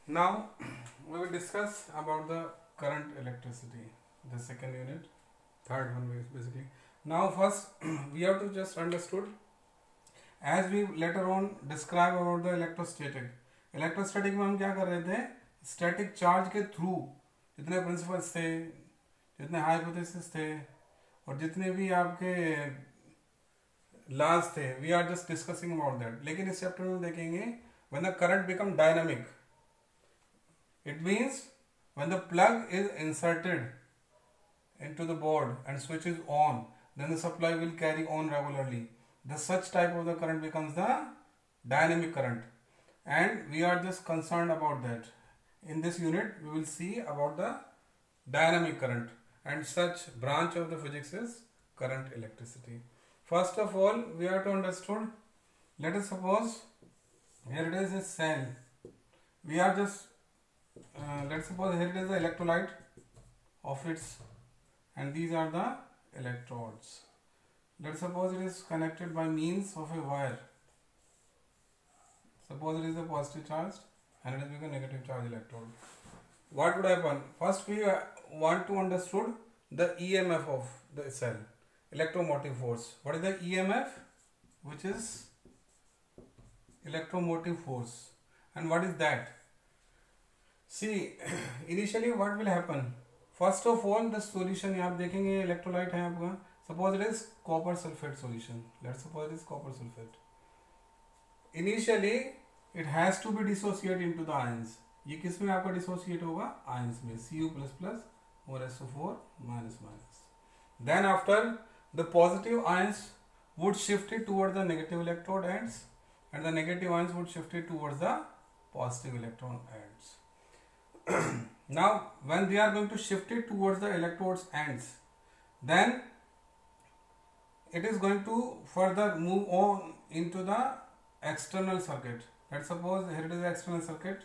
Now we will discuss about the current electricity, the second unit, third one basically. Now first we have to just understood, as we later on describe about the electrostatic. Electrostatic में हम क्या कर रहे थे, static charge के through जितने principles थे, जितने हाइपोथेसिस थे और जितने भी आपके लॉज थे, we are just discussing about that. लेकिन इस चैप्टर में देखेंगे when the current become dynamic. It means when the plug is inserted into the board and switch is on, then the supply will carry on regularly. The such type of the current becomes the dynamic current, and we are just concerned about that. In this unit, we will see about the dynamic current, and such branch of the physics is current electricity. First of all, we have to understand. Let us suppose here it is a cell. We are just let's suppose here it is the electrolyte of its, and these are the electrodes. Let's suppose it is connected by means of a wire. Suppose it is a positive charge and it is become negative charge electrode. What would happen? First we want to understood the EMF of the cell, electromotive force. What is the EMF? Which is electromotive force. And what is that? See, initially what will happen? First of all, the solution आप देखेंगे electrolyte है आपका. Suppose it is copper sulfate solution. Let's suppose it is copper sulfate. Initially, it has to be dissociated into the ions. ये किस में आपका dissociate होगा? Ions में. Cu++ or SO4 -. Then after, the positive ions would shift it towards the negative electrode ends, and the negative ions would shift it towards the positive electron ends. Now when they are going to shift it towards the electrodes ends, then it is going to further move on into the external circuit. Let's suppose here it is the external circuit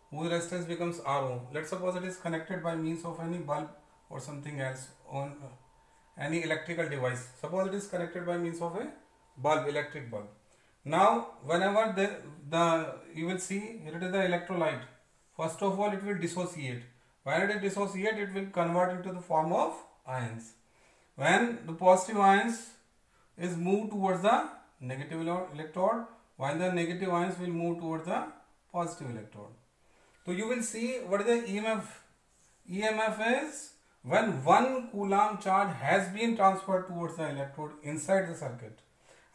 whose resistance becomes RO. Let's suppose it is connected by means of any bulb or something else on any electrical device. Suppose it is connected by means of a bulb, electric bulb. Now whenever you will see here it is the electrolyte. First of all, it will dissociate. When it is dissociate, it will convert into the form of ions. When the positive ions is moved towards the negative electrode, while the negative ions will move towards the positive electrode. So you will see what is the EMF. EMF is when 1 coulomb charge has been transferred towards the electrode inside the circuit.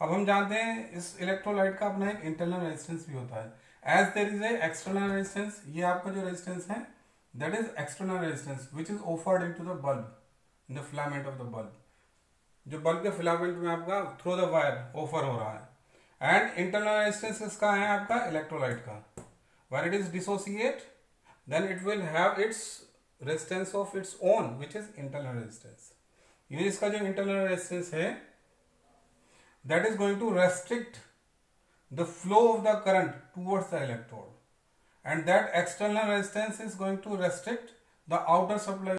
अब हम जानते हैं इस electrolyte का अपना एक internal resistance भी होता है. As there is a external resistance, ये आपका जो रेजिस्टेंस है, that is external resistance which is offered into the bulb, in the filament of the bulb. जो बल्ब के फिलामेंट में आपका थ्रू द वायर ऑफर हो रहा है. एंड इंटरनल रेजिस्टेंस इसका है आपका इलेक्ट्रोलाइट का. When it is dissociate, then it will have its resistance of its own, which is internal resistance. ये इसका जो internal resistance है, that is going to restrict the flow of the current towards the electrode, and that external resistance is going to restrict the outer supply